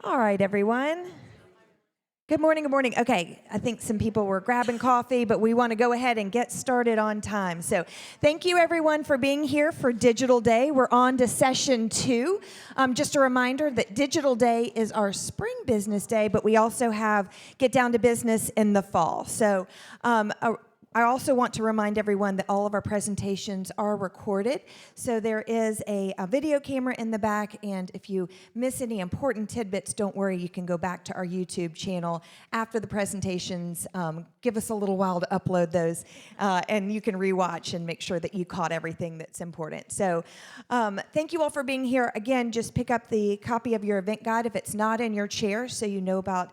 All right, everyone. Good morning, good morning. Okay, I think some people were grabbing coffee, but we want to go ahead and get started on time. So thank you, everyone, for being here for Digital Day. We're on to session 2. Just a reminder that Digital Day is our spring business day, but we also have Get Down to Business in the fall. So I also want to remind everyone that all of our presentations are recorded. So there is a video camera in the back, and if you miss any important tidbits, don't worry, you can go back to our YouTube channel after the presentations. Give us a little while to upload those, and you can rewatch and make sure that you caught everything that's important. So thank you all for being here. Again, just pick up the copy of your event guide if it's not in your chair, so you know about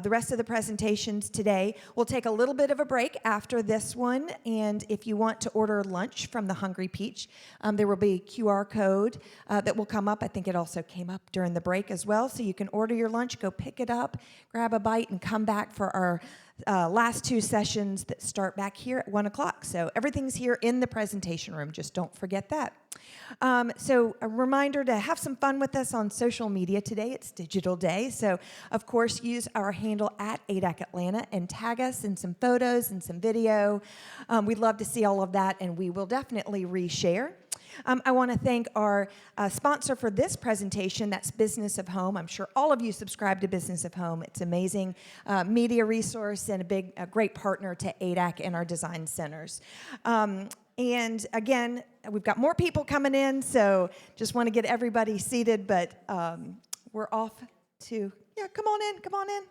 the rest of the presentations today. We'll take a little bit of a break after this one, and if you want to order lunch from the Hungry Peach, there will be a QR code that will come up. I think it also came up during the break as well, so you can order your lunch, go pick it up, grab a bite, and come back for our last 2 sessions that start back here at 1 o'clock. So everything's here in the presentation room. Just don't forget that. So a reminder to have some fun with us on social media today. It's Digital Day. So, of course, use our handle at ADAC Atlanta and tag us in some photos and some video. We'd love to see all of that, and we will definitely reshare. I want to thank our sponsor for this presentation. That's Business of Home. I'm sure all of you subscribe to Business of Home. It's amazing media resource and a great partner to ADAC and our design centers. And again, we've got more people coming in, so just want to get everybody seated, but we're off to, come on in.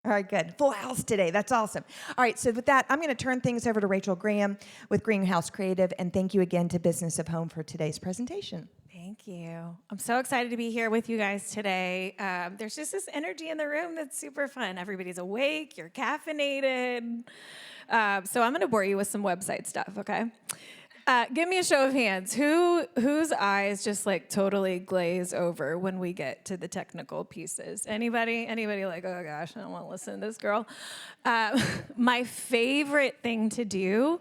All right, good. Full house today. That's awesome. All right, so with that, I'm going to turn things over to Rachel Graham with Greenhouse Creative, and thank you again to Business of Home for today's presentation. Thank you. I'm so excited to be here with you guys today. There's just this energy in the room that's super fun. Everybody's awake, you're caffeinated. So I'm going to bore you with some website stuff, okay? Give me a show of hands. Whose eyes just like totally glaze over when we get to the technical pieces? Anybody like, oh gosh, I don't want to listen to this girl. My favorite thing to do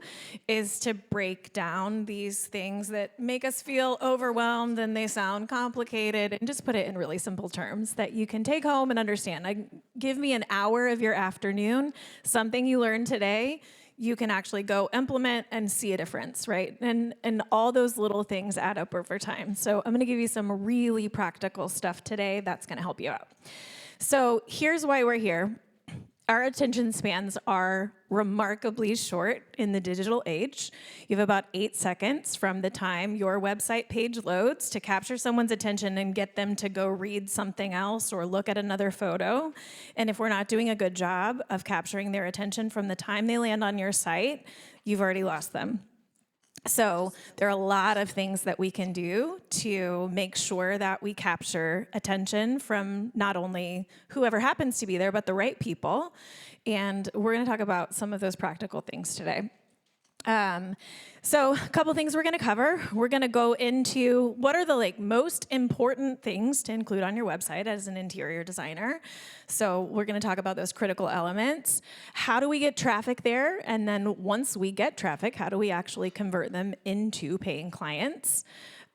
is to break down these things that make us feel overwhelmed and they sound complicated and just put it in really simple terms that you can take home and understand. Give me an hour of your afternoon, something you learned today, you can actually go implement and see a difference, right? And all those little things add up over time. So I'm going to give you some really practical stuff today that's going to help you out. So here's why we're here. Our attention spans are remarkably short in the digital age. You have about 8 seconds from the time your website page loads to capture someone's attention and get them to go read something else or look at another photo. And if we're not doing a good job of capturing their attention from the time they land on your site, you've already lost them. So there are a lot of things that we can do to make sure that we capture attention from not only whoever happens to be there, but the right people. And we're going to talk about some of those practical things today. So a couple things we're going to cover. We're going to go into what are the most important things to include on your website as an interior designer. So we're going to talk about those critical elements. How do we get traffic there? And then once we get traffic, how do we actually convert them into paying clients?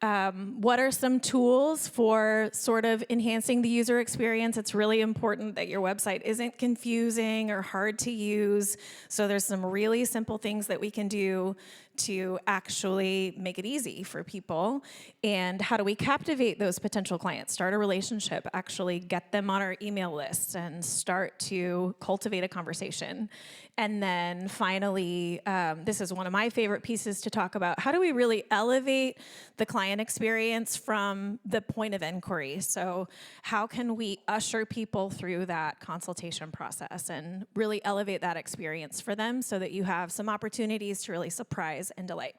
What are some tools for sort of enhancing the user experience? It's really important that your website isn't confusing or hard to use. So there's some really simple things that we can do to actually make it easy for people. And how do we captivate those potential clients, start a relationship, actually get them on our email list and start to cultivate a conversation. And then finally, this is one of my favorite pieces to talk about. How do we really elevate the client experience from the point of inquiry? So how can we usher people through that consultation process and really elevate that experience for them so that you have some opportunities to really surprise and delight?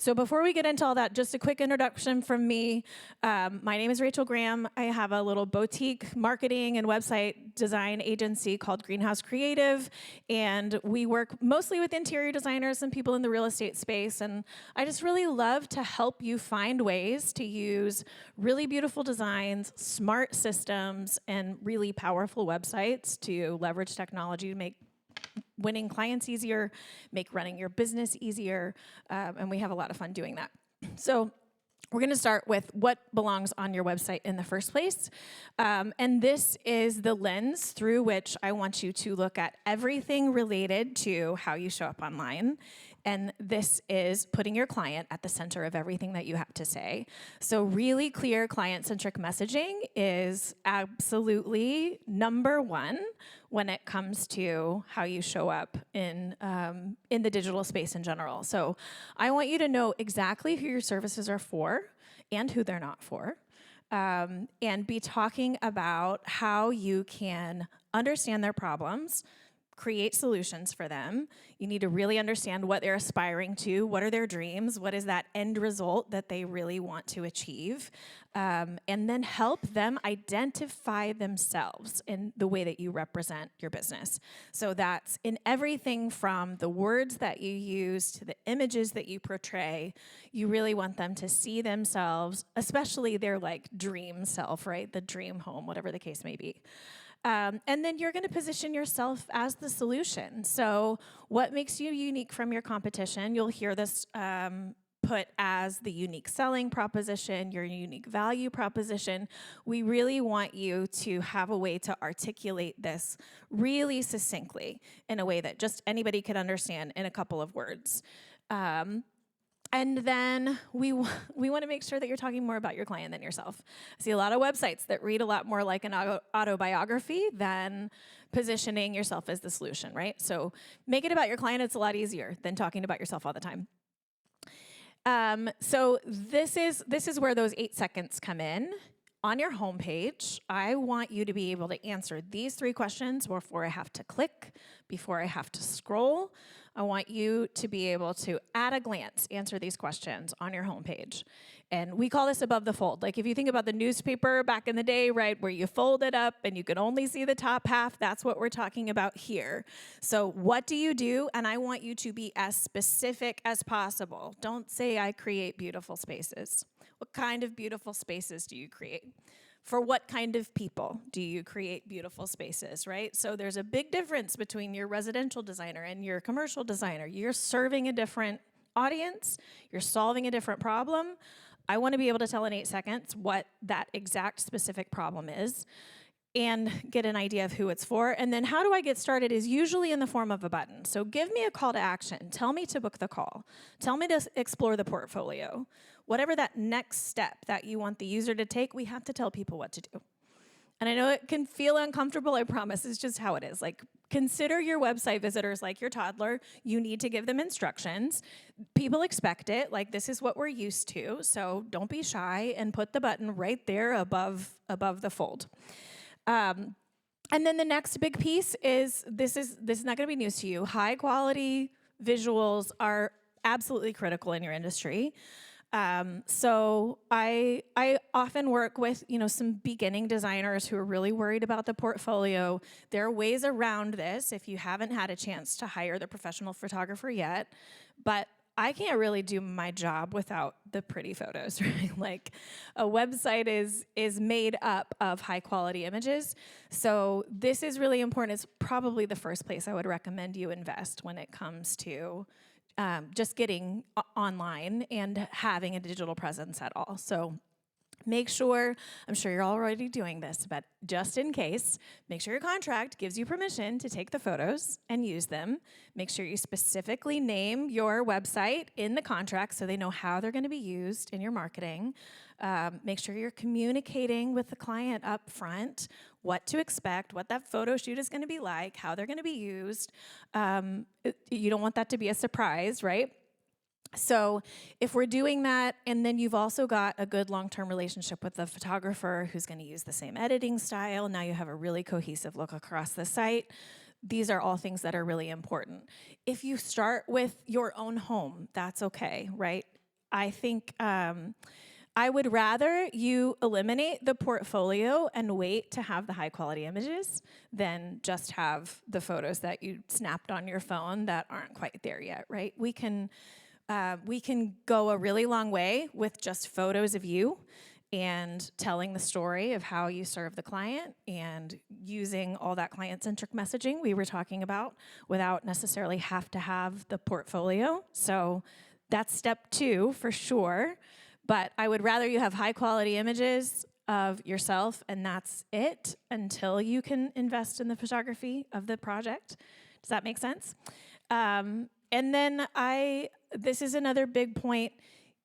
So before we get into all that, just a quick introduction from me. My name is Rachel Graham. I have a little boutique marketing and website design agency called Greenhouse Creative, and we work mostly with interior designers and people in the real estate space, and I just really love to help you find ways to use really beautiful designs, smart systems, and really powerful websites to leverage technology to make winning clients easier, make running your business easier, and we have a lot of fun doing that. So We're going to start with what belongs on your website in the first place. And this is the lens through which I want you to look at everything related to how you show up online. And this is putting your client at the center of everything that you have to say. So really clear client-centric messaging is absolutely number one when it comes to how you show up in the digital space in general. So I want you to know exactly who your services are for and who they're not for, and be talking about how you can understand their problems, create solutions for them. You need to really understand what they're aspiring to, what are their dreams, what is that end result that they really want to achieve, and then help them identify themselves in the way that you represent your business. So that's in everything from the words that you use to the images that you portray. You really want them to see themselves, especially their like dream self, right? The dream home, whatever the case may be. And then you're going to position yourself as the solution. So what makes you unique from your competition? You'll hear this put as the unique selling proposition, your unique value proposition. We really want you to have a way to articulate this really succinctly in a way that just anybody could understand in a couple of words. And then we want to make sure that you're talking more about your client than yourself. I see a lot of websites that read a lot more like an autobiography than positioning yourself as the solution, right? So make it about your client. It's a lot easier than talking about yourself all the time. So this is where those 8 seconds come in. On your homepage, I want you to be able to answer these 3 questions before I have to click, before I have to scroll. I want you to be able to, at a glance, answer these questions on your homepage. And we call this above the fold. Like if you think about the newspaper back in the day, right, where you fold it up and you can only see the top half, that's what we're talking about here. So what do you do? And I want you to be as specific as possible. Don't say I create beautiful spaces. What kind of beautiful spaces do you create? For what kind of people do you create beautiful spaces, right? So there's a big difference between your residential designer and your commercial designer. You're serving a different audience. You're solving a different problem. I want to be able to tell in 8 seconds what that exact specific problem is and get an idea of who it's for. And then how do I get started is usually in the form of a button. So give me a call to action. Tell me to book the call. Tell me to explore the portfolio. Whatever that next step that you want the user to take, we have to tell people what to do. And I know it can feel uncomfortable, I promise. It's just how it is. Like, consider your website visitors like your toddler. You need to give them instructions. People expect it. Like, this is what we're used to. So don't be shy and put the button right there above the fold. And then the next big piece is this is not going to be news to you. High quality visuals are absolutely critical in your industry. So I often work with, some beginning designers who are really worried about the portfolio. There are ways around this if you haven't had a chance to hire the professional photographer yet, but I can't really do my job without the pretty photos, right? Like a website is made up of high quality images. So this is really important. It's probably the first place I would recommend you invest when it comes to just getting online and having a digital presence at all. So make sure, I'm sure you're already doing this, but just in case, make sure your contract gives you permission to take the photos and use them. Make sure you specifically name your website in the contract so they know how they're going to be used in your marketing. Make sure you're communicating with the client up front what to expect, what that photo shoot is going to be like, how they're going to be used. You don't want that to be a surprise, right? So if we're doing that, and then you've also got a good long-term relationship with the photographer who's going to use the same editing style, now you have a really cohesive look across the site. These are all things that are really important. If you start with your own home, that's okay, right? I think I would rather you eliminate the portfolio and wait to have the high-quality images than just have the photos that you snapped on your phone that aren't quite there yet, right? We can go a really long way with just photos of you and telling the story of how you serve the client and using all that client-centric messaging we were talking about without necessarily have to have the portfolio. So that's step 2 for sure. But I would rather you have high quality images of yourself and that's it until you can invest in the photography of the project. Does that make sense? And then this is another big point.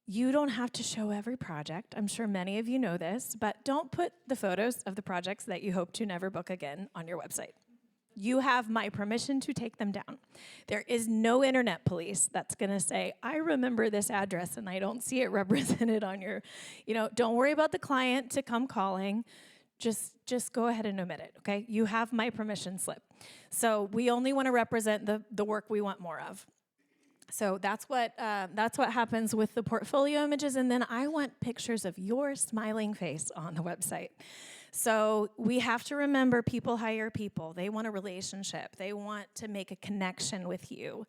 You don't have to show every project. I'm sure many of you know this, but don't put the photos of the projects that you hope to never book again on your website. You have my permission to take them down. There is no internet police that's gonna say, I remember this address and I don't see it represented on your, don't worry about the client to come calling. Just go ahead and omit it, okay? You have my permission slip. So we only wanna represent the work we want more of. So that's what happens with the portfolio images, and then I want pictures of your smiling face on the website. So we have to remember people hire people. They want a relationship. They want to make a connection with you.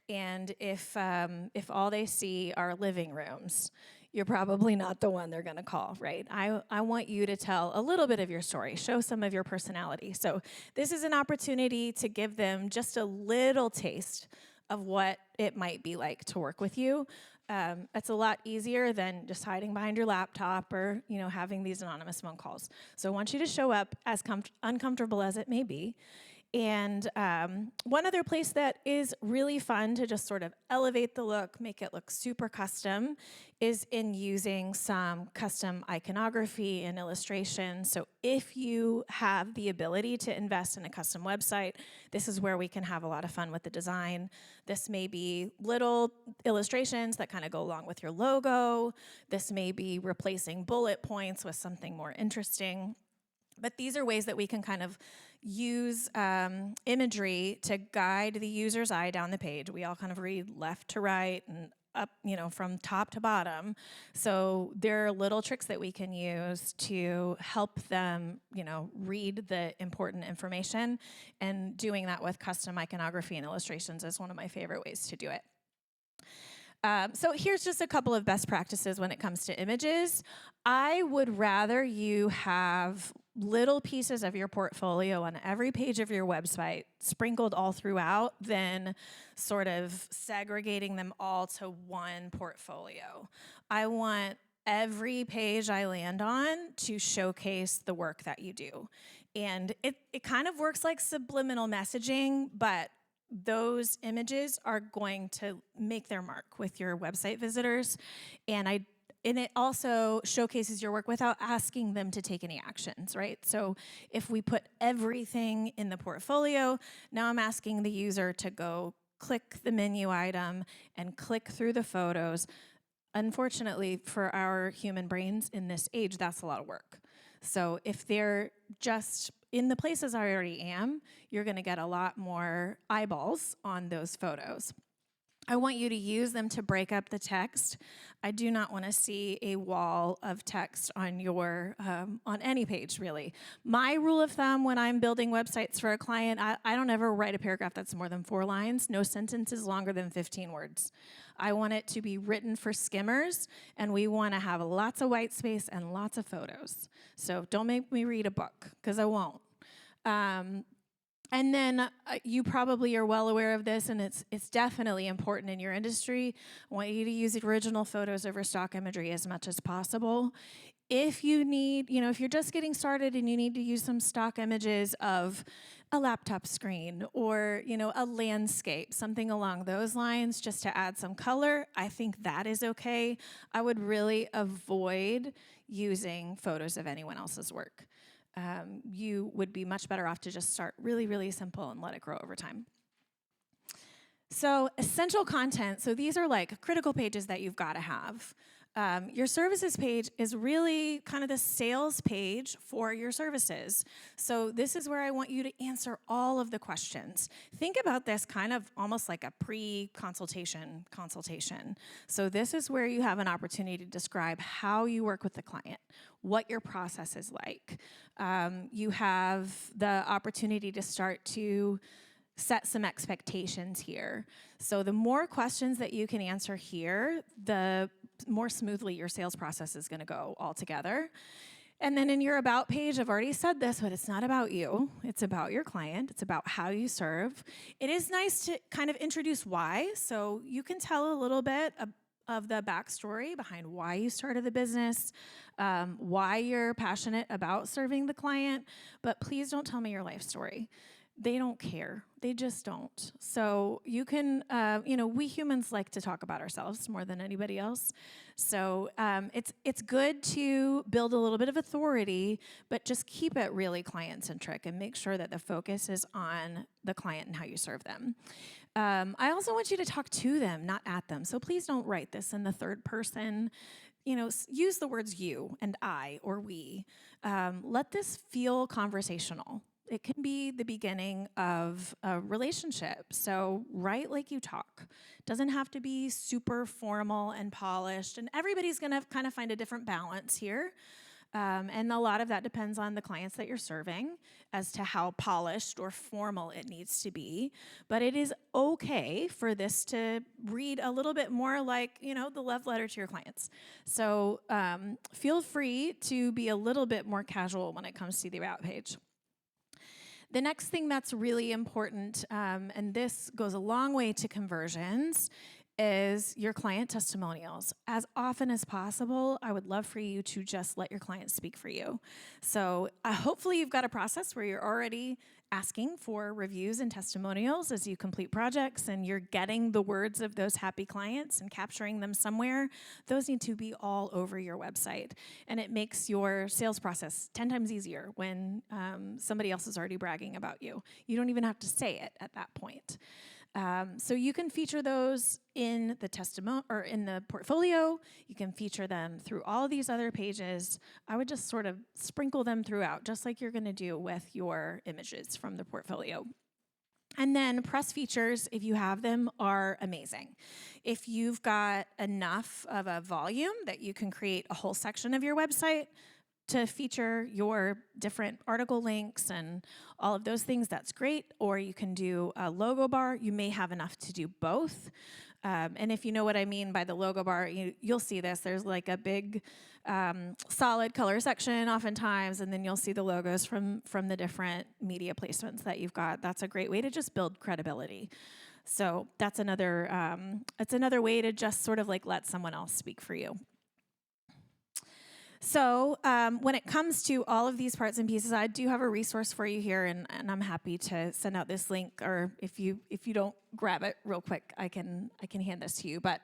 And if all they see are living rooms, you're probably not the one they're gonna call, right? I want you to tell a little bit of your story, show some of your personality. So this is an opportunity to give them just a little taste of what it might be like to work with you. It's a lot easier than just hiding behind your laptop or having these anonymous phone calls. So I want you to show up as uncomfortable as it may be. And one other place that is really fun to just sort of elevate the look, make it look super custom, is in using some custom iconography and illustration. So if you have the ability to invest in a custom website, this is where we can have a lot of fun with the design. This may be little illustrations that kind of go along with your logo. This may be replacing bullet points with something more interesting. But these are ways that we can kind of use imagery to guide the user's eye down the page. We all kind of read left to right and up, from top to bottom. So there are little tricks that we can use to help them, read the important information. And doing that with custom iconography and illustrations is one of my favorite ways to do it. So here's just a couple of best practices when it comes to images. I would rather you have little pieces of your portfolio on every page of your website sprinkled all throughout than sort of segregating them all to one portfolio. I want every page I land on to showcase the work that you do. And it kind of works like subliminal messaging, but those images are going to make their mark with your website visitors. And it also showcases your work without asking them to take any actions, right? So if we put everything in the portfolio, now I'm asking the user to go click the menu item and click through the photos. Unfortunately, for our human brains in this age, that's a lot of work. So if they're just in the places I already am, you're gonna get a lot more eyeballs on those photos. I want you to use them to break up the text. I do not want to see a wall of text on your on any page, really. My rule of thumb when I'm building websites for a client, I don't ever write a paragraph that's more than 4 lines. No sentence is longer than 15 words. I want it to be written for skimmers, and we want to have lots of white space and lots of photos. So don't make me read a book, because I won't. And then you probably are well aware of this, and it's definitely important in your industry. I want you to use original photos over stock imagery as much as possible. If you need, if you're just getting started and you need to use some stock images of a laptop screen or, a landscape, something along those lines, just to add some color, I think that is okay. I would really avoid using photos of anyone else's work. You would be much better off to just start really, really simple and let it grow over time. So essential content, so these are like critical pages that you've got to have. Your services page is really kind of the sales page for your services. So this is where I want you to answer all of the questions. Think about this kind of almost like a pre-consultation consultation. So this is where you have an opportunity to describe how you work with the client, what your process is like. You have the opportunity to start to set some expectations here. So the more questions that you can answer here, the more smoothly your sales process is going to go altogether. And then in your About page, I've already said this, but it's not about you. It's about your client. It's about how you serve. It is nice to kind of introduce why. So you can tell a little bit of the backstory behind why you started the business, why you're passionate about serving the client, but please don't tell me your life story. They don't care. They just don't. So you can, we humans like to talk about ourselves more than anybody else. So it's good to build a little bit of authority, but just keep it really client-centric and make sure that the focus is on the client and how you serve them. I also want you to talk to them, not at them. So please don't write this in the third person. Use the words you and I or we. Let this feel conversational. It can be the beginning of a relationship. So write like you talk. Doesn't have to be super formal and polished. And everybody's going to kind of find a different balance here. And a lot of that depends on the clients that you're serving as to how polished or formal it needs to be. But it is okay for this to read a little bit more like, the love letter to your clients. So feel free to be a little bit more casual when it comes to the About page. The next thing that's really important, and this goes a long way to conversions, is your client testimonials. As often as possible, I would love for you to just let your clients speak for you. So hopefully you've got a process where you're already asking for reviews and testimonials as you complete projects and you're getting the words of those happy clients and capturing them somewhere. Those need to be all over your website. And it makes your sales process 10 times easier when somebody else is already bragging about you. You don't even have to say it at that point. So you can feature those in the testimonial or in the portfolio. You can feature them through all these other pages. I would just sort of sprinkle them throughout, just like you're going to do with your images from the portfolio. And then press features, if you have them, are amazing. If you've got enough of a volume that you can create a whole section of your website to feature your different article links and all of those things, that's great. Or you can do a logo bar. You may have enough to do both. And if you know what I mean by the logo bar, you'll see this. There's like a big solid color section oftentimes, and then you'll see the logos from the different media placements that you've got. That's a great way to just build credibility. So that's another way to just sort of like let someone else speak for you. So when it comes to all of these parts and pieces, I do have a resource for you here, and I'm happy to send out this link, or if you don't grab it real quick, I can hand this to you. But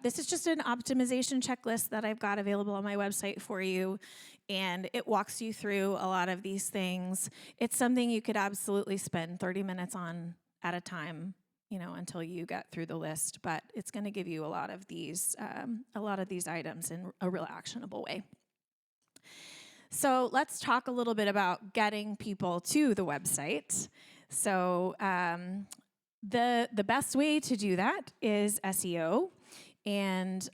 this is just an optimization checklist that I've got available on my website for you, and it walks you through a lot of these things. It's something you could absolutely spend 30 minutes on at a time, until you get through the list, but it's going to give you a lot of these items in a real actionable way. So let's talk a little bit about getting people to the website. So the best way to do that is SEO, and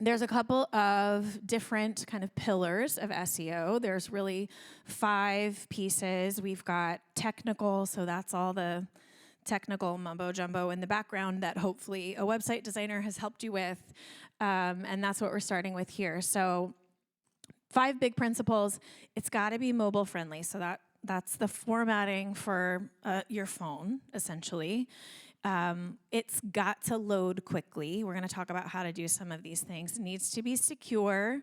there's a couple of different kind of pillars of SEO. There's really 5 pieces. We've got technical, so that's all the technical mumbo jumbo in the background that hopefully a website designer has helped you with, and that's what we're starting with here. So 5 big principles. It's got to be mobile friendly, so that's the formatting for your phone, essentially. It's got to load quickly. We're going to talk about how to do some of these things. It needs to be secure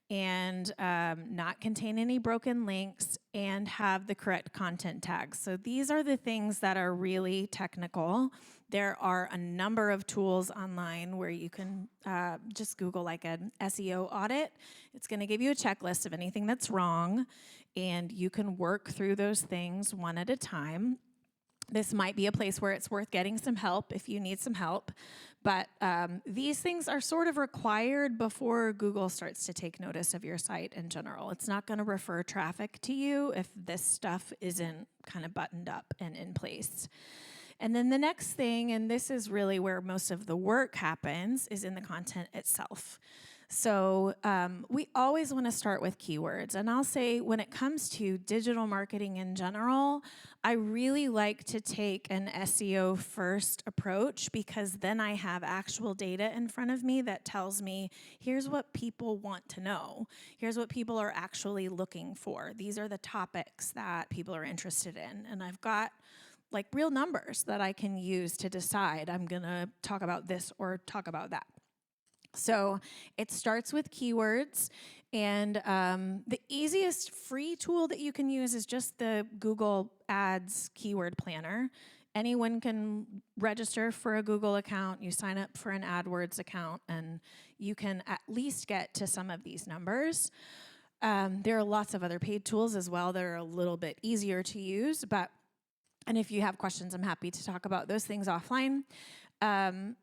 and not contain any broken links and have the correct content tags. So these are the things that are really technical. There are a number of tools online where you can just Google like an SEO audit. It's going to give you a checklist of anything that's wrong, and you can work through those things one at a time. This might be a place where it's worth getting some help if you need some help. But these things are sort of required before Google starts to take notice of your site in general. It's not going to refer traffic to you if this stuff isn't kind of buttoned up and in place. And then the next thing, and this is really where most of the work happens, is in the content itself. So we always want to start with keywords. And I'll say when it comes to digital marketing in general, I really like to take an SEO first approach, because then I have actual data in front of me that tells me, here's what people want to know. Here's what people are actually looking for. These are the topics that people are interested in. And I've got like real numbers that I can use to decide I'm going to talk about this or talk about that. So it starts with keywords, and the easiest free tool that you can use is just the Google Ads Keyword Planner. Anyone can register for a Google account, you sign up for an AdWords account, and you can at least get to some of these numbers. There are lots of other paid tools as well that are a little bit easier to use, and if you have questions, I'm happy to talk about those things offline.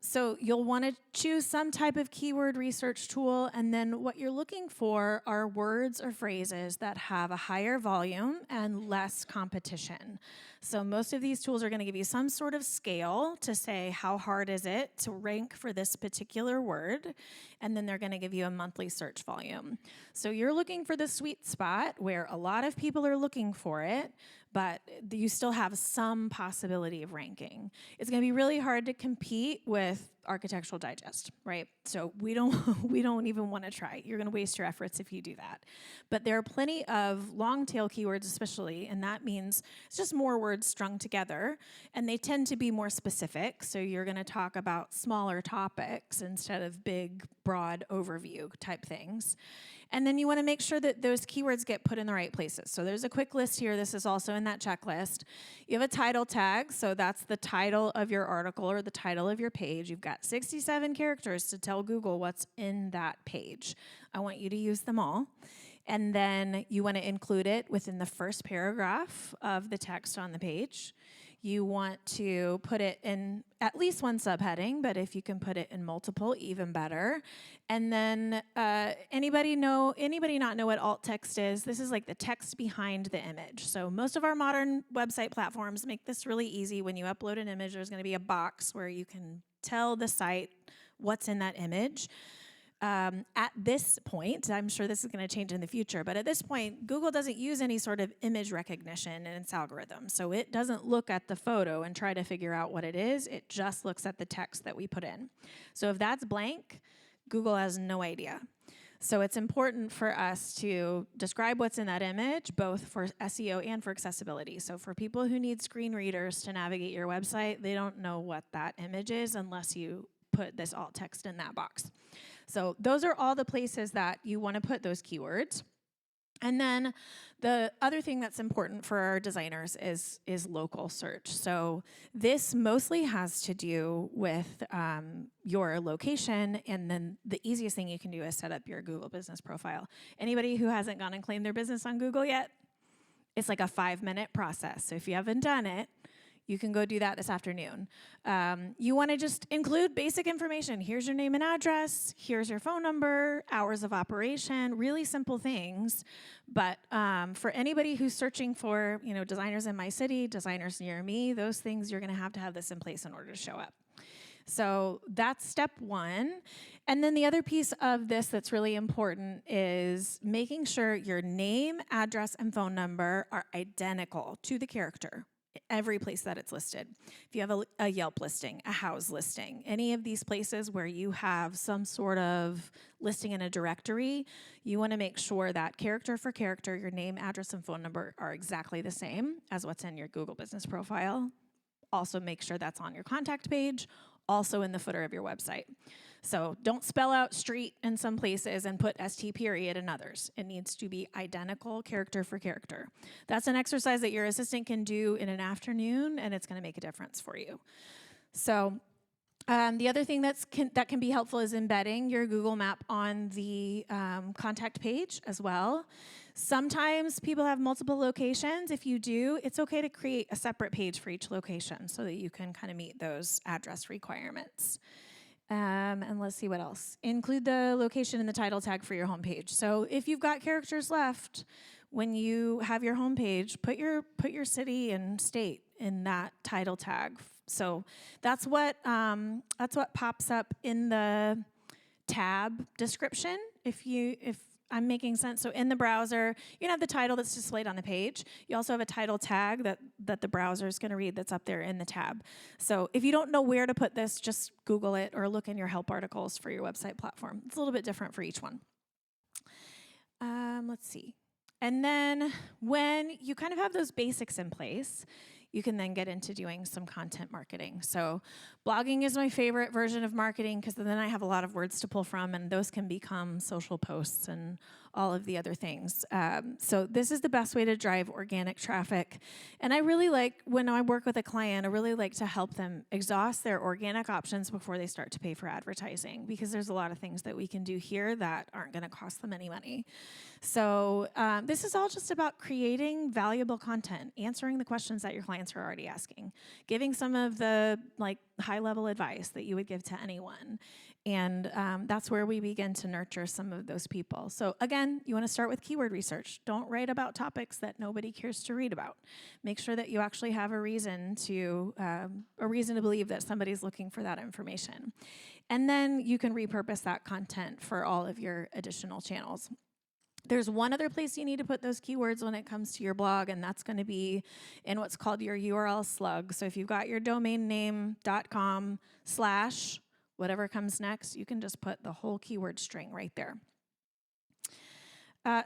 So you'll want to choose some type of keyword research tool, and then what you're looking for are words or phrases that have a higher volume and less competition. So most of these tools are going to give you some sort of scale to say how hard is it to rank for this particular word, and then they're going to give you a monthly search volume. So you're looking for the sweet spot where a lot of people are looking for it, but you still have some possibility of ranking. It's going to be really hard to compete with Architectural Digest, right? So we don't even want to try. You're going to waste your efforts if you do that. But there are plenty of long tail keywords especially, and that means it's just more words strung together, and they tend to be more specific. So you're going to talk about smaller topics instead of big, broad overview type things. And then you want to make sure that those keywords get put in the right places. So there's a quick list here. This is also in that checklist. You have a title tag, so that's the title of your article or the title of your page. You've got 67 characters to tell Google what's in that page. I want you to use them all. And then you want to include it within the first paragraph of the text on the page. You want to put it in at least one subheading, but if you can put it in multiple, even better. And then anybody not know what alt text is? This is like the text behind the image. So most of our modern website platforms make this really easy. When you upload an image, there's going to be a box where you can tell the site what's in that image. At this point, I'm sure this is going to change in the future, but at this point, Google doesn't use any sort of image recognition in its algorithm. So it doesn't look at the photo and try to figure out what it is. It just looks at the text that we put in. So if that's blank, Google has no idea. So it's important for us to describe what's in that image, both for SEO and for accessibility. So for people who need screen readers to navigate your website, they don't know what that image is unless you put this alt text in that box. So those are all the places that you want to put those keywords. And then the other thing that's important for our designers is local search. So this mostly has to do with your location, and then the easiest thing you can do is set up your Google business profile. Anybody who hasn't gone and claimed their business on Google yet? It's like a 5-minute process. So if you haven't done it, you can go do that this afternoon. You want to just include basic information. Here's your name and address. Here's your phone number, hours of operation, really simple things. But for anybody who's searching for, designers in my city, designers near me, those things, you're going to have this in place in order to show up. So that's step one. And then the other piece of this that's really important is making sure your name, address, and phone number are identical to the character. Every place that it's listed. If you have a Yelp listing, a Houzz listing, any of these places where you have some sort of listing in a directory, you want to make sure that character for character, your name, address, and phone number are exactly the same as what's in your Google business profile. Also make sure that's on your contact page, also in the footer of your website. So don't spell out street in some places and put ST period in others. It needs to be identical character for character. That's an exercise that your assistant can do in an afternoon, and it's going to make a difference for you. So the other thing that can be helpful is embedding your Google map on the contact page as well. Sometimes people have multiple locations. If you do, it's okay to create a separate page for each location so that you can kind of meet those address requirements. And let's see what else. Include the location in the title tag for your homepage. So if you've got characters left, when you have your homepage, put your city and state in that title tag. So that's what pops up in the tab description. If I'm making sense. So in the browser, you have the title that's displayed on the page. You also have a title tag that the browser is going to read that's up there in the tab. So if you don't know where to put this, just Google it or look in your help articles for your website platform. It's a little bit different for each one. Let's see. And then when you kind of have those basics in place, you can then get into doing some content marketing. So blogging is my favorite version of marketing because then I have a lot of words to pull from, and those can become social posts and all of the other things. So this is the best way to drive organic traffic. And I really like, when I work with a client, I really like to help them exhaust their organic options before they start to pay for advertising, because there's a lot of things that we can do here that aren't going to cost them any money. So this is all just about creating valuable content, answering the questions that your clients are already asking, giving some of the high-level advice that you would give to anyone. And that's where we begin to nurture some of those people. So again, you want to start with keyword research. Don't write about topics that nobody cares to read about. Make sure that you actually have a reason to believe that somebody's looking for that information. And then you can repurpose that content for all of your additional channels. There's one other place you need to put those keywords when it comes to your blog, and that's going to be in what's called your URL slug. So if you've got your domain name .com/ whatever comes next, you can just put the whole keyword string right there.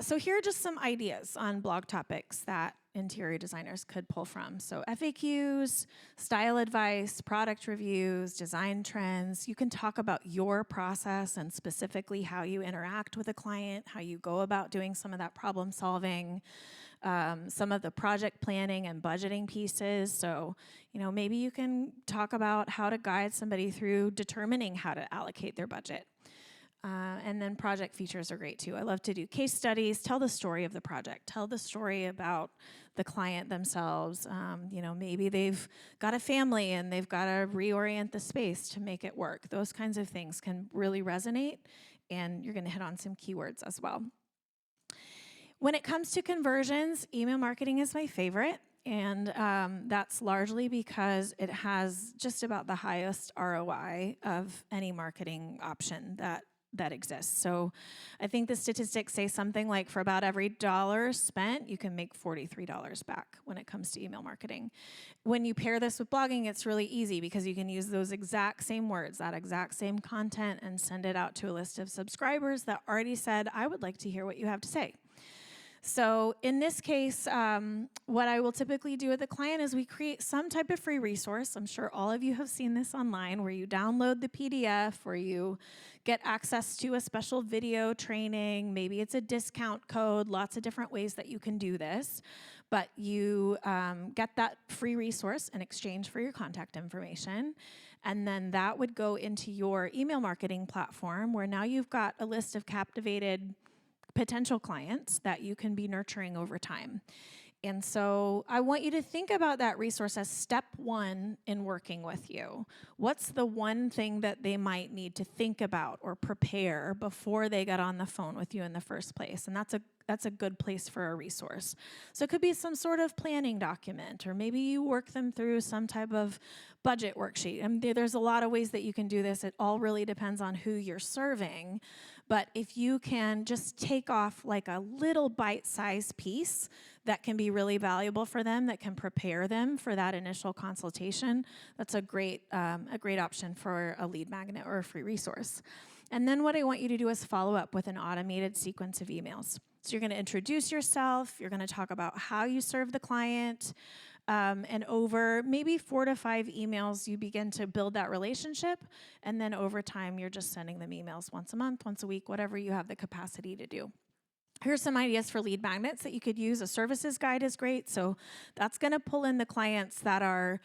So here are just some ideas on blog topics that interior designers could pull from. So FAQs, style advice, product reviews, design trends. You can talk about your process and specifically how you interact with a client, how you go about doing some of that problem solving, some of the project planning and budgeting pieces. So, maybe you can talk about how to guide somebody through determining how to allocate their budget. And then project features are great too. I love to do case studies, tell the story of the project, tell the story about the client themselves. Maybe they've got a family and they've got to reorient the space to make it work. Those kinds of things can really resonate, and you're going to hit on some keywords as well. When it comes to conversions, email marketing is my favorite. And that's largely because it has just about the highest ROI of any marketing option that exists. So I think the statistics say something like for about every $1 spent, you can make $43 back when it comes to email marketing. When you pair this with blogging, it's really easy because you can use those exact same words, that exact same content, and send it out to a list of subscribers that already said, I would like to hear what you have to say. So in this case, what I will typically do with the client is we create some type of free resource. I'm sure all of you have seen this online, where you download the PDF, or you get access to a special video training. Maybe it's a discount code, lots of different ways that you can do this. But you get that free resource in exchange for your contact information. And then that would go into your email marketing platform, where now you've got a list of captivated potential clients that you can be nurturing over time. And so I want you to think about that resource as step one in working with you. What's the one thing that they might need to think about or prepare before they get on the phone with you in the first place? And that's a good place for a resource. So it could be some sort of planning document, or maybe you work them through some type of budget worksheet. And there's a lot of ways that you can do this. It all really depends on who you're serving. But if you can just take off like a little bite-sized piece that can be really valuable for them, that can prepare them for that initial consultation, that's a great option for a lead magnet or a free resource. And then what I want you to do is follow up with an automated sequence of emails. So you're going to introduce yourself, you're going to talk about how you serve the client, and over maybe 4 to 5 emails, you begin to build that relationship, and then over time, you're just sending them emails once a month, once a week, whatever you have the capacity to do. Here's some ideas for lead magnets that you could use. A services guide is great, so that's going to pull in the clients that are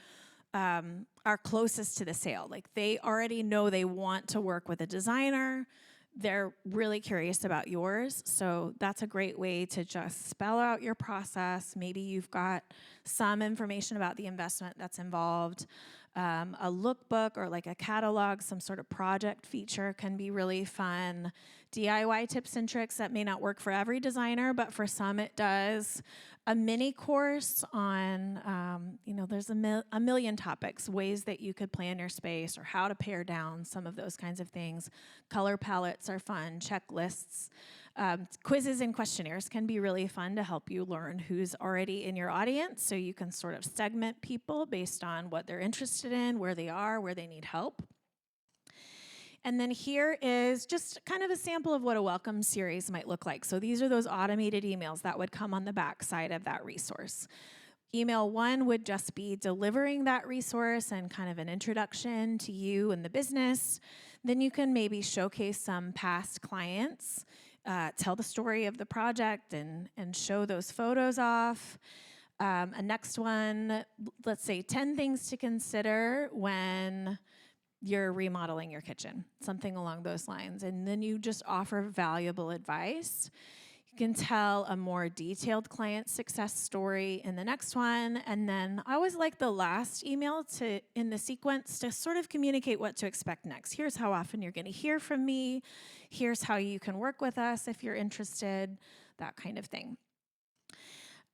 closest to the sale. Like, they already know they want to work with a designer. They're really curious about yours, so that's a great way to just spell out your process. Maybe you've got some information about the investment that's involved. A lookbook or like a catalog, some sort of project feature can be really fun. DIY tips and tricks that may not work for every designer, but for some it does. A mini course on, there's a million topics, ways that you could plan your space or how to pare down, some of those kinds of things. Color palettes are fun, checklists. Quizzes and questionnaires can be really fun to help you learn who's already in your audience, so you can sort of segment people based on what they're interested in, where they are, where they need help. And then here is just kind of a sample of what a welcome series might look like. So these are those automated emails that would come on the back side of that resource. Email 1 would just be delivering that resource and kind of an introduction to you and the business. Then you can maybe showcase some past clients, tell the story of the project and show those photos off. A next one, let's say 10 things to consider when you're remodeling your kitchen, something along those lines. And then you just offer valuable advice. You can tell a more detailed client success story in the next one. And then I always like the last email in the sequence to sort of communicate what to expect next. Here's how often you're going to hear from me. Here's how you can work with us if you're interested, that kind of thing.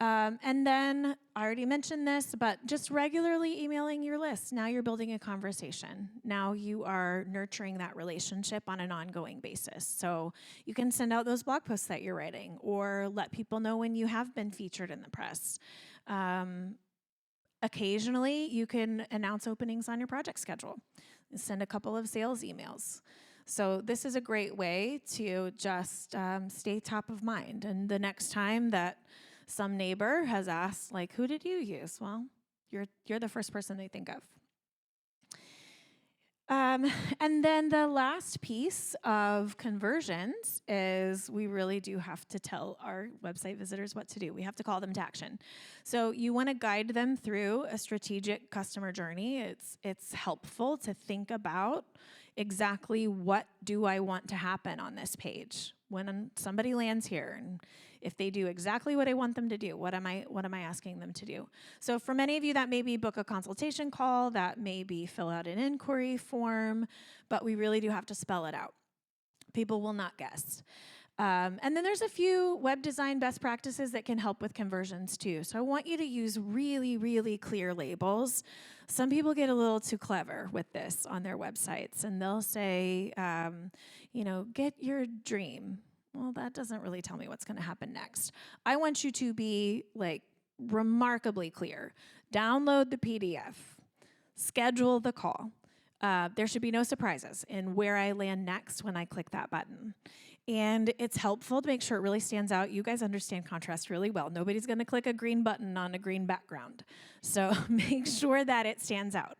And then I already mentioned this, but just regularly emailing your list. Now you're building a conversation. Now you are nurturing that relationship on an ongoing basis. So you can send out those blog posts that you're writing or let people know when you have been featured in the press. Occasionally, you can announce openings on your project schedule. Send a couple of sales emails. So this is a great way to just stay top of mind. And the next time that some neighbor has asked, like, who did you use? Well, you're the first person they think of. And then the last piece of conversions is we really do have to tell our website visitors what to do. We have to call them to action. So you want to guide them through a strategic customer journey. It's helpful to think about exactly what do I want to happen on this page when somebody lands here, and if they do exactly what I want them to do, what am I asking them to do? So for many of you, that may be book a consultation call, that may be fill out an inquiry form, but we really do have to spell it out. People will not guess. And then there's a few web design best practices that can help with conversions too. So I want you to use really, really clear labels. Some people get a little too clever with this on their websites, and they'll say, get your dream. Well, that doesn't really tell me what's going to happen next. I want you to be remarkably clear. Download the PDF. Schedule the call. There should be no surprises in where I land next when I click that button. And it's helpful to make sure it really stands out. You guys understand contrast really well. Nobody's going to click a green button on a green background. So make sure that it stands out.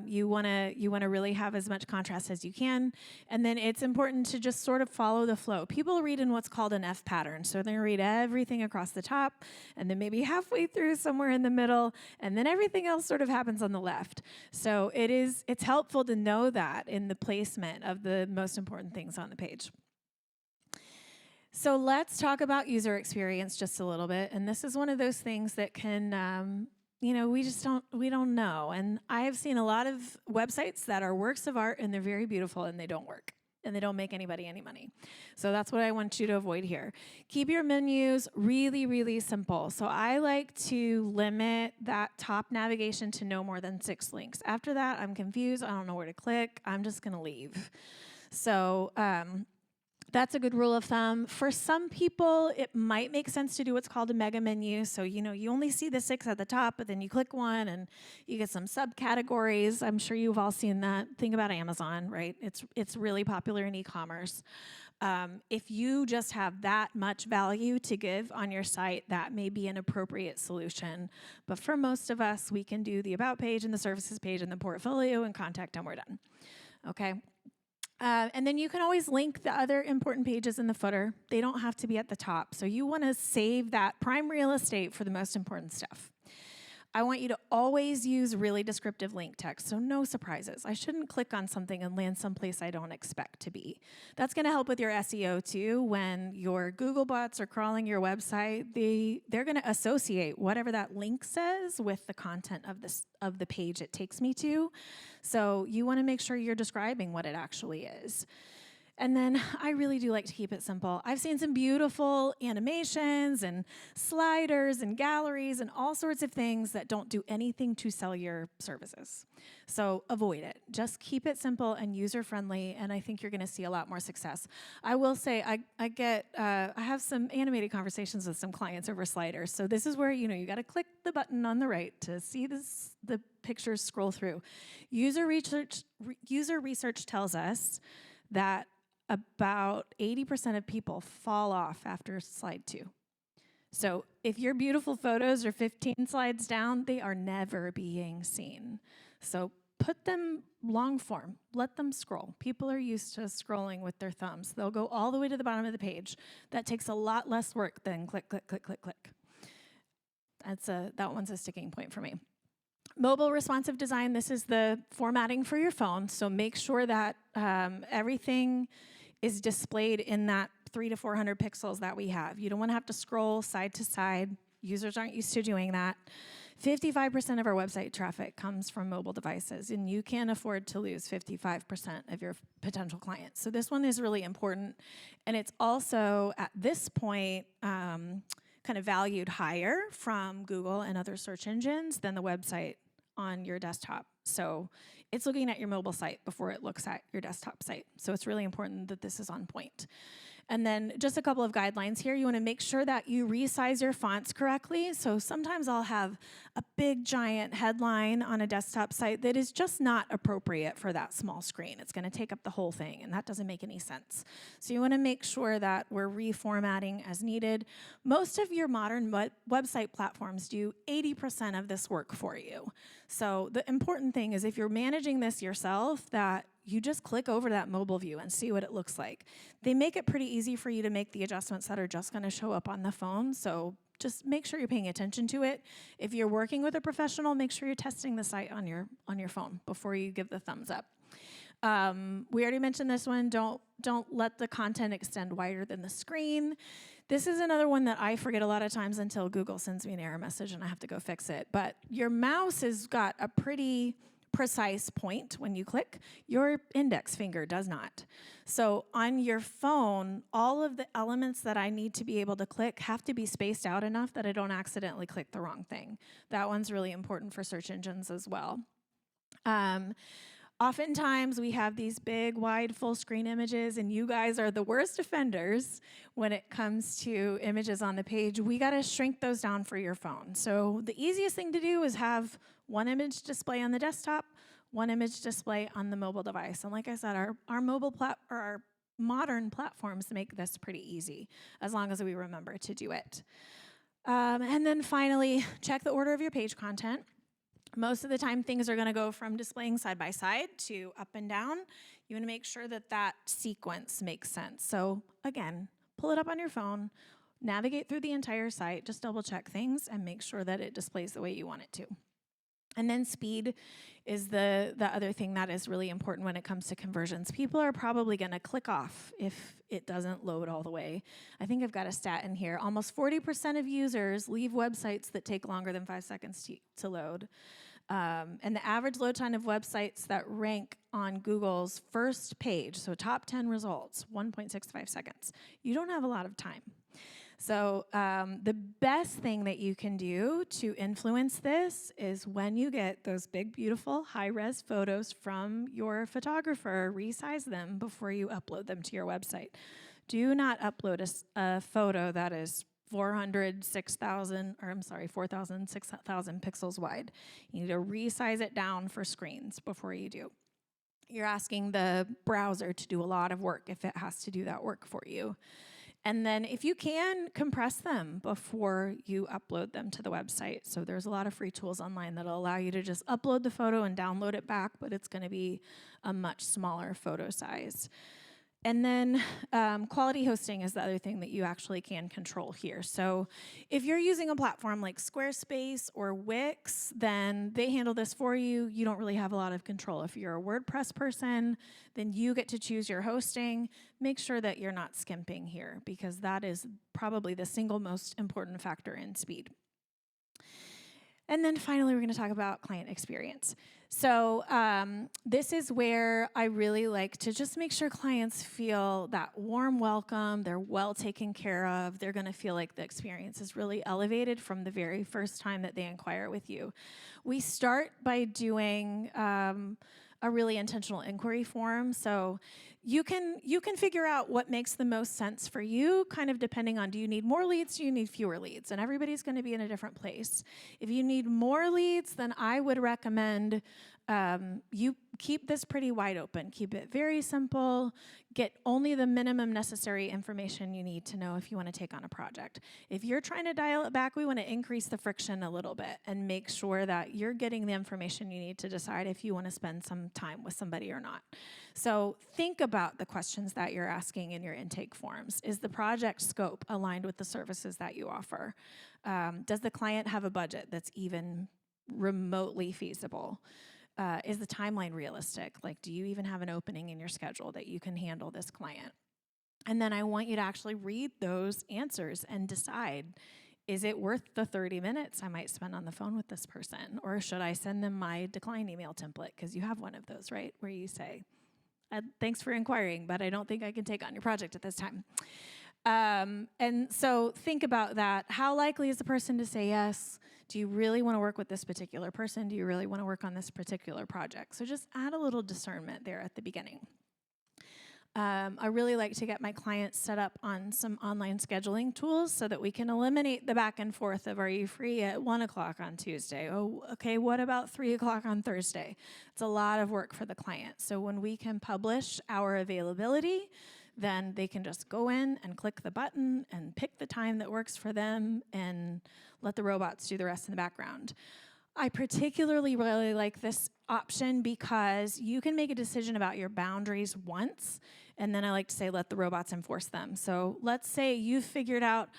You want to really have as much contrast as you can. And then it's important to just sort of follow the flow. People read in what's called an F pattern. So they read everything across the top, and then maybe halfway through somewhere in the middle, and then everything else sort of happens on the left. So it's helpful to know that in the placement of the most important things on the page. So let's talk about user experience just a little bit. And this is one of those things that can we don't know. And I have seen a lot of websites that are works of art and they're very beautiful and they don't work and they don't make anybody any money. So that's what I want you to avoid here. Keep your menus really, really simple. So I like to limit that top navigation to no more than 6 links. After that, I'm confused. I don't know where to click. I'm just going to leave. So, that's a good rule of thumb. For some people, it might make sense to do what's called a mega menu. So, you only see the 6 at the top, but then you click one and you get some subcategories. I'm sure you've all seen that. Think about Amazon, right? It's really popular in e-commerce. If you just have that much value to give on your site, that may be an appropriate solution. But for most of us, we can do the About page and the Services page and the Portfolio and Contact, and we're done. Okay? And then you can always link the other important pages in the footer. They don't have to be at the top. So you want to save that prime real estate for the most important stuff. I want you to always use really descriptive link text, so no surprises. I shouldn't click on something and land someplace I don't expect to be. That's going to help with your SEO too. When your Google bots are crawling your website, they're going to associate whatever that link says with the content of the page it takes me to. So you want to make sure you're describing what it actually is. And then I really do like to keep it simple. I've seen some beautiful animations and sliders and galleries and all sorts of things that don't do anything to sell your services. So avoid it. Just keep it simple and user-friendly, and I think you're going to see a lot more success. I will say I have some animated conversations with some clients over sliders. So this is where you got to click the button on the right to see the pictures scroll through. User research tells us that about 80% of people fall off after slide 2. So if your beautiful photos are 15 slides down, they are never being seen. So put them long form, let them scroll. People are used to scrolling with their thumbs. They'll go all the way to the bottom of the page. That takes a lot less work than click, click, click, click, click. That one's a sticking point for me. Mobile responsive design, this is the formatting for your phone. So make sure that everything is displayed in that 300 to 400 pixels that we have. You don't want to have to scroll side to side. Users aren't used to doing that. 55% of our website traffic comes from mobile devices, and you can't afford to lose 55% of your potential clients. So this one is really important, and it's also, at this point, kind of valued higher from Google and other search engines than the website on your desktop. So it's looking at your mobile site before it looks at your desktop site. So it's really important that this is on point. And then just a couple of guidelines here. You want to make sure that you resize your fonts correctly. So sometimes I'll have a big giant headline on a desktop site that is just not appropriate for that small screen. It's going to take up the whole thing, and that doesn't make any sense. So you want to make sure that we're reformatting as needed. Most of your modern website platforms do 80% of this work for you. So the important thing is, if you're managing this yourself, that you just click over that mobile view and see what it looks like. They make it pretty easy for you to make the adjustments that are just going to show up on the phone, so just make sure you're paying attention to it. If you're working with a professional, make sure you're testing the site on your phone before you give the thumbs up. We already mentioned this one. Don't let the content extend wider than the screen. This is another one that I forget a lot of times until Google sends me an error message and I have to go fix it. But your mouse has got a pretty precise point when you click. Your index finger does not. So on your phone, all of the elements that I need to be able to click have to be spaced out enough that I don't accidentally click the wrong thing. That one's really important for search engines as well. Oftentimes we have these big, wide, full screen images, and you guys are the worst offenders when it comes to images on the page. We gotta shrink those down for your phone. So the easiest thing to do is have one image display on the desktop, one image display on the mobile device. And like I said, our modern platforms make this pretty easy, as long as we remember to do it. And then finally, check the order of your page content. Most of the time, things are going to go from displaying side by side to up and down. You want to make sure that that sequence makes sense. So again, pull it up on your phone, navigate through the entire site, just double check things and make sure that it displays the way you want it to. And then speed is the other thing that is really important when it comes to conversions. People are probably going to click off if it doesn't load all the way. I think I've got a stat in here. Almost 40% of users leave websites that take longer than 5 seconds to load. And the average load time of websites that rank on Google's first page, so top 10 results, 1.65 seconds. You don't have a lot of time. So the best thing that you can do to influence this is when you get those big, beautiful, high-res photos from your photographer, resize them before you upload them to your website. Do not upload a photo that is 4,000, 6,000 pixels wide. You need to resize it down for screens before you do. You're asking the browser to do a lot of work if it has to do that work for you. And then if you can, compress them before you upload them to the website. So there's a lot of free tools online that'll allow you to just upload the photo and download it back, but it's going to be a much smaller photo size. And then quality hosting is the other thing that you actually can control here. So if you're using a platform like Squarespace or Wix, then they handle this for you. You don't really have a lot of control. If you're a WordPress person, then you get to choose your hosting. Make sure that you're not skimping here, because that is probably the single most important factor in speed. And then finally, we're going to talk about client experience. So this is where I really like to just make sure clients feel that warm welcome, they're well taken care of, they're going to feel like the experience is really elevated from the very first time that they inquire with you. We start by doing a really intentional inquiry form. So you can figure out what makes the most sense for you, kind of depending on, do you need more leads, do you need fewer leads? And everybody's going to be in a different place. If you need more leads, then I would recommend you keep this pretty wide open. Keep it very simple. Get only the minimum necessary information you need to know if you want to take on a project. If you're trying to dial it back, we want to increase the friction a little bit and make sure that you're getting the information you need to decide if you want to spend some time with somebody or not. So think about the questions that you're asking in your intake forms. Is the project scope aligned with the services that you offer? Does the client have a budget that's even remotely feasible? Is the timeline realistic? Like, do you even have an opening in your schedule that you can handle this client? And then I want you to actually read those answers and decide, is it worth the 30 minutes I might spend on the phone with this person? Or should I send them my decline email template? Because you have one of those, right? Where you say, thanks for inquiring, but I don't think I can take on your project at this time. And so think about that. How likely is the person to say yes? Do you really want to work with this particular person? Do you really want to work on this particular project? So just add a little discernment there at the beginning. I really like to get my clients set up on some online scheduling tools so that we can eliminate the back and forth of, are you free at 1 o'clock on Tuesday? Oh, okay, what about 3 o'clock on Thursday? It's a lot of work for the client. So when we can publish our availability, then they can just go in and click the button and pick the time that works for them and let the robots do the rest in the background. I particularly really like this option because you can make a decision about your boundaries once, and then I like to say let the robots enforce them. So let's say you've figured out,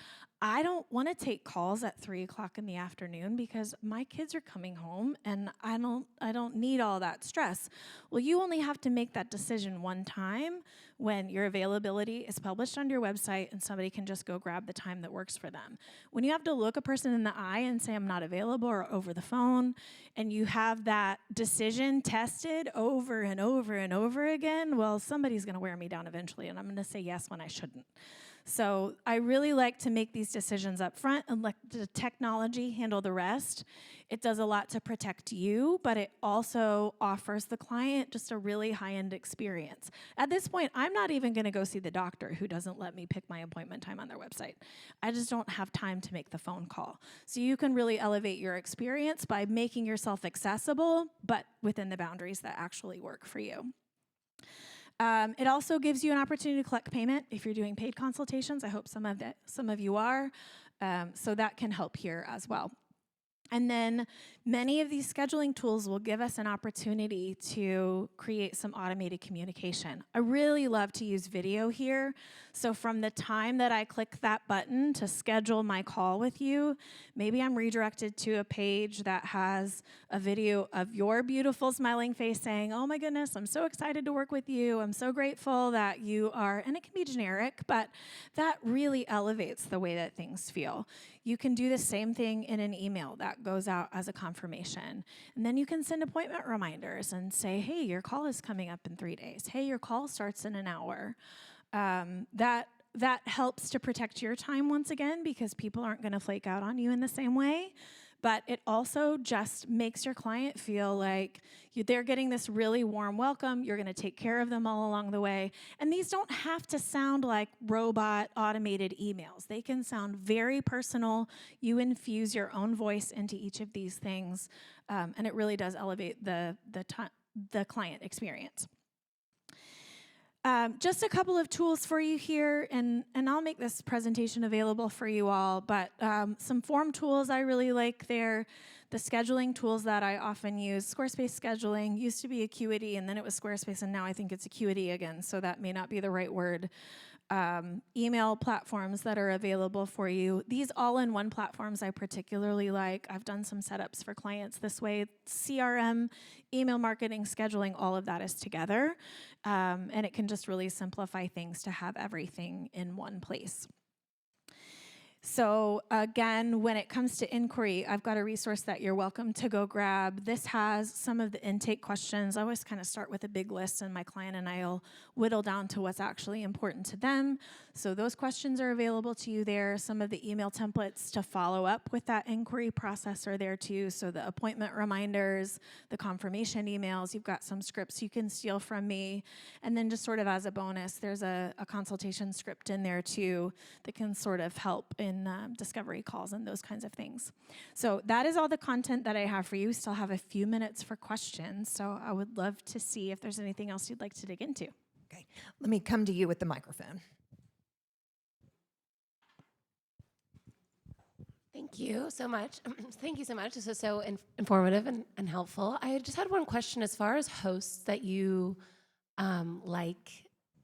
I don't want to take calls at 3 o'clock in the afternoon because my kids are coming home and I don't need all that stress. Well, you only have to make that decision one time when your availability is published on your website and somebody can just go grab the time that works for them. When you have to look a person in the eye and say, I'm not available, or over the phone, and you have that decision tested over and over and over again, well, somebody's going to wear me down eventually, and I'm going to say yes when I shouldn't. So I really like to make these decisions up front and let the technology handle the rest. It does a lot to protect you, but it also offers the client just a really high-end experience. At this point, I'm not even going to go see the doctor who doesn't let me pick my appointment time on their website. I just don't have time to make the phone call. So you can really elevate your experience by making yourself accessible, but within the boundaries that actually work for you. It also gives you an opportunity to collect payment if you're doing paid consultations. I hope some of you are, so that can help here as well. And then many of these scheduling tools will give us an opportunity to create some automated communication. I really love to use video here. So from the time that I click that button to schedule my call with you, maybe I'm redirected to a page that has a video of your beautiful smiling face saying, oh my goodness, I'm so excited to work with you. I'm so grateful that you are, and it can be generic, but that really elevates the way that things feel. You can do the same thing in an email that goes out as a confirmation. And then you can send appointment reminders and say, hey, your call is coming up in 3 days. Hey, your call starts in an hour. That helps to protect your time once again because people aren't going to flake out on you in the same way. But it also just makes your client feel like they're getting this really warm welcome. You're going to take care of them all along the way. And these don't have to sound like robot automated emails. They can sound very personal. You infuse your own voice into each of these things, and it really does elevate the client experience. Just a couple of tools for you here, and I'll make this presentation available for you all, but some form tools I really like there. The scheduling tools that I often use, Squarespace scheduling, used to be Acuity, and then it was Squarespace, and now I think it's Acuity again, so that may not be the right word. Email platforms that are available for you. These all-in-one platforms I particularly like. I've done some setups for clients this way. CRM, email marketing, scheduling, all of that is together. And it can just really simplify things to have everything in one place. So again, when it comes to inquiry, I've got a resource that you're welcome to go grab. This has some of the intake questions. I always kind of start with a big list, and my client and I will whittle down to what's actually important to them. So those questions are available to you there. Some of the email templates to follow up with that inquiry process are there too. So the appointment reminders, the confirmation emails, you've got some scripts you can steal from me. And then just sort of as a bonus, there's a consultation script in there too that can sort of help in discovery calls and those kinds of things. So that is all the content that I have for you. Still have a few minutes for questions. So I would love to see if there's anything else you'd like to dig into. Okay, let me come to you with the microphone. Thank you so much. Thank you so much. This is so informative and helpful. I just had one question as far as hosts that you like.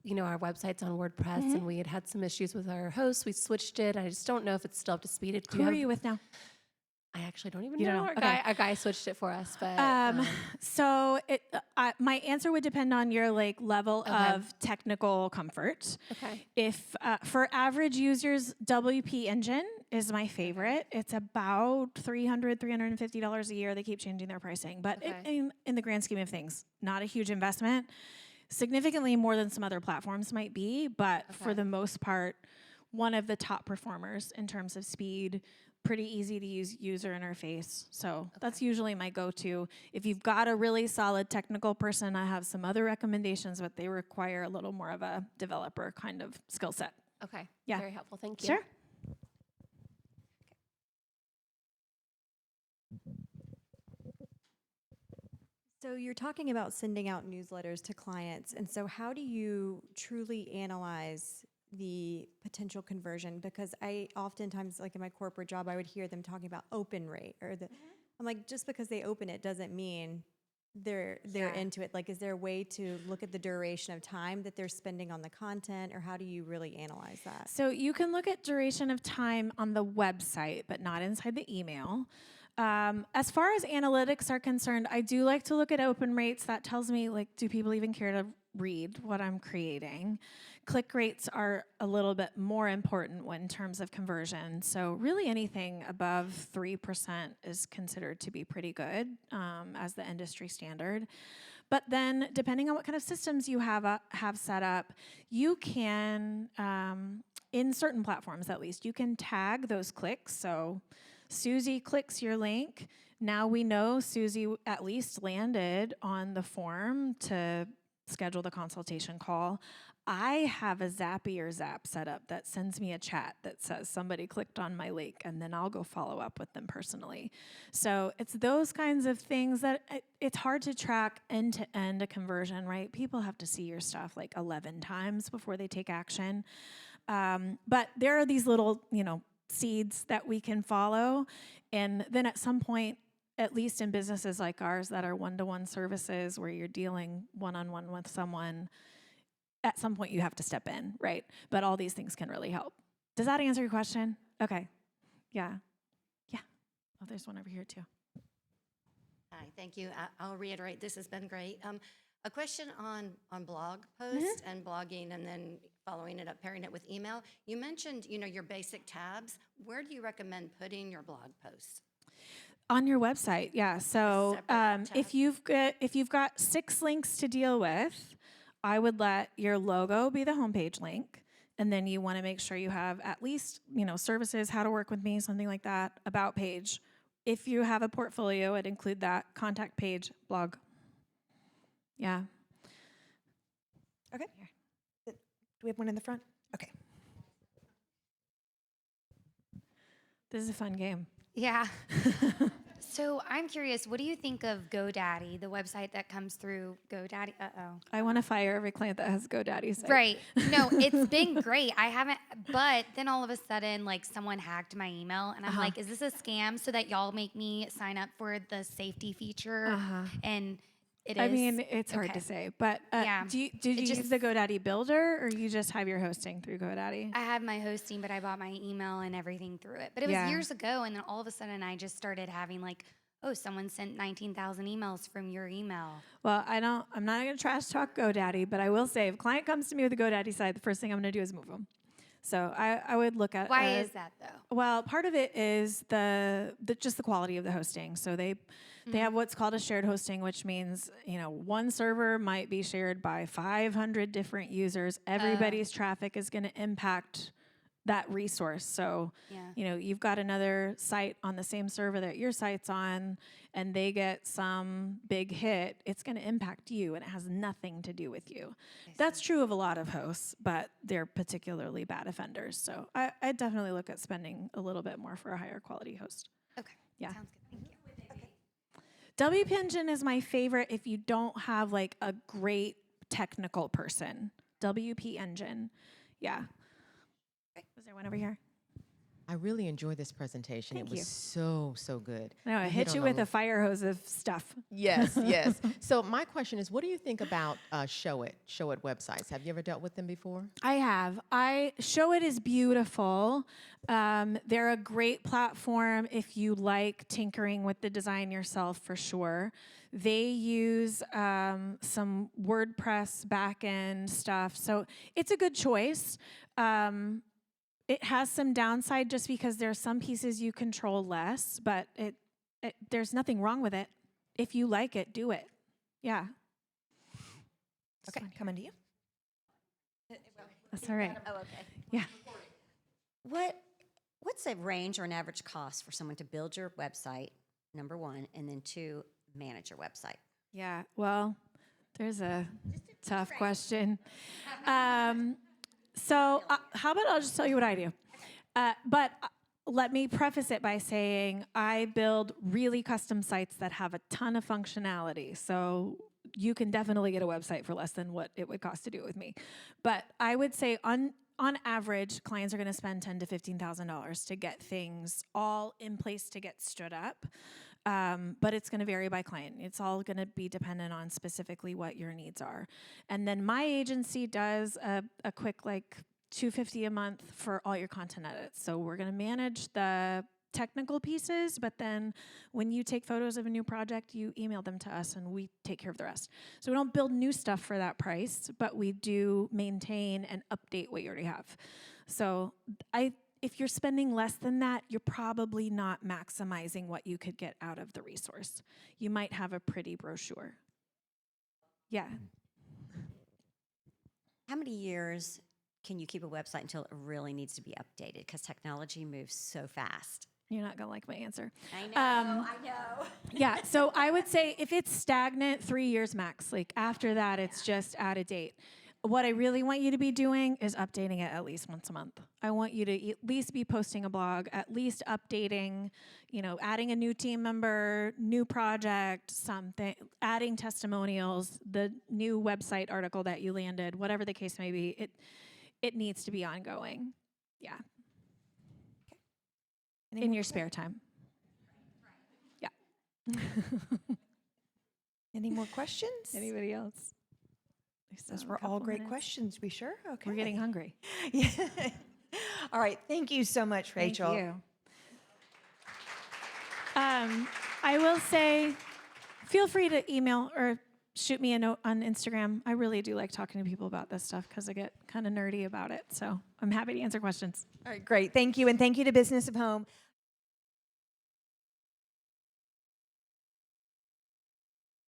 You know, our website's on WordPress, and we had some issues with our hosts. We switched it. I just don't know if it's still up to speed. Who are you with now? I actually don't even You know. don't know? Okay. Our guy switched it for us, but So my answer would depend on your level of technical comfort. okay. If for average users, WP Engine is my favorite. It's about $350 a year. They keep changing their pricing, but Okay. in the grand scheme of things, not a huge investment. Significantly more than some other platforms might be, but for Okay. the most part, one of the top performers in terms of speed, pretty easy to use user interface. So that's usually my go-to. If you've got a really solid technical person, I have some other recommendations, but they require a little more of a developer kind of skill set. Okay. Yeah. Very helpful. Thank you. Sure. So you're talking about sending out newsletters to clients, and so how do you truly analyze the potential conversion? Because I oftentimes, like in my corporate job, I would hear them talking about open rate, or I'm like, just because they open it doesn't mean they're into it. Like, is there a way to look at the duration of time that they're spending on the content, or how do you really analyze that? So you can look at duration of time on the website, but not inside the email. As far as analytics are concerned, I do like to look at open rates. That tells me, do people even care to read what I'm creating? Click rates are a little bit more important in terms of conversion. So really anything above 3% is considered to be pretty good as the industry standard. But then depending on what kind of systems you have set up, you can, in certain platforms at least, you can tag those clicks. So Susie clicks your link. Now we know Susie at least landed on the form to schedule the consultation call. I have a Zapier Zap set up that sends me a chat that says somebody clicked on my link, and then I'll go follow up with them personally. So it's those kinds of things that it's hard to track end-to-end a conversion, right? People have to see your stuff 11 times before they take action. But there are these little, seeds that we can follow. And then at some point, at least in businesses like ours that are one-to-one services where you're dealing one-on-one with someone, at some point you have to step in, right? But all these things can really help. Does that answer your question? Okay. Yeah. Yeah. Oh, there's one over here too. Hi, thank you. I'll reiterate, this has been great. A question on blog posts and blogging, and then following it up, pairing it with email. You mentioned, your basic tabs. Where do you recommend putting your blog posts? On your website, yeah. So Separate if you've got 6 links to deal with, I would let your logo be the homepage link, and then you want to make sure you have at least services, how to work with me, something like that, about page. If you have a portfolio, I'd include that contact page, blog. Yeah. Okay. Do we have one in the front? Okay. This is a fun game. Yeah. So I'm curious, what do you think of GoDaddy, the website that comes through GoDaddy? I want to fire every client that has GoDaddy site. Right. No, it's been great. I haven't, but then all of a sudden, someone hacked my email, and I'm like, is this a scam so that y'all make me sign up for the safety feature? And it is. I mean, it's hard Okay. to say, but Yeah. did you use the GoDaddy builder, or you just have your hosting through GoDaddy? I had my hosting, but I bought my email and everything through it. But it was Yeah. years ago, and then all of a sudden, I just started having someone sent 19,000 emails from your email. Well, I'm not going to trash talk GoDaddy, but I will say if a client comes to me with a GoDaddy site, the first thing I'm going to do is move them. So I would look at Why is that though? Well, part of it is just the quality of the hosting. So they have what's called a shared hosting, which means one server might be shared by 500 different users. Everybody's traffic is going to impact that resource. So, Yeah. you've got another site on the same server that your site's on, and they get some big hit, it's going to impact you, and it has nothing to do with you. That's true of a lot of hosts, but they're particularly bad offenders. So I definitely look at spending a little bit more for a higher quality host. Okay. Yeah. Sounds good. Thank you. WP Engine is my favorite if you don't have like a great technical person. WP Engine. Yeah. Is there one over here? I really enjoyed this presentation. Thank It was you. so good. No, I You hit on you a with lo- a fire hose of stuff. Yes, yes. So my question is, what do you think about Show It websites? Have you ever dealt with them before? I have. Show It is beautiful. They're a great platform if you like tinkering with the design yourself, for sure. They use some WordPress backend stuff, so it's a good choice. It has some downside just because there are some pieces you control less, but there's nothing wrong with it. If you like it, do it. Yeah. Okay, coming to you. That's all right. Oh, okay. Yeah. What's a range or an average cost for someone to build your website, number one, and then two, manage your website? Yeah, well, there's a tough question. So how about I'll just tell you what I do. But let me preface it by saying I build really custom sites that have a ton of functionality. So you can definitely get a website for less than what it would cost to do it with me. But I would say on average, clients are going to spend $10,000 to $15,000 to get things all in place to get stood up. But it's going to vary by client. It's all going to be dependent on specifically what your needs are. And then my agency does a quick like $250 a month for all your content edits. So we're going to manage the technical pieces, but then when you take photos of a new project, you email them to us and we take care of the rest. So we don't build new stuff for that price, but we do maintain and update what you already have. So if you're spending less than that, you're probably not maximizing what you could get out of the resource. You might have a pretty brochure. Yeah. How many years can you keep a website until it really needs to be updated? Because technology moves so fast. You're not gonna like my answer. I know, I know. Yeah, so I would say if it's stagnant, 3 years max. Like after that, it's just out of date. What I really want you to be doing is updating it at least once a month. I want you to at least be posting a blog, at least updating, adding a new team member, new project, something, adding testimonials, the new website article that you landed, whatever the case may be. It needs to be ongoing. Yeah. In your spare time. Yeah. Any more questions? Anybody else? Those were all great questions. We sure? Okay. We're getting hungry. Yeah. All right. Thank you so much, Rachel. Thank you. I will say, feel free to email or shoot me a note on Instagram. I really do like talking to people about this stuff because I get kind of nerdy about it. So I'm happy to answer questions. All right, great. Thank you. And thank you to Business of Home.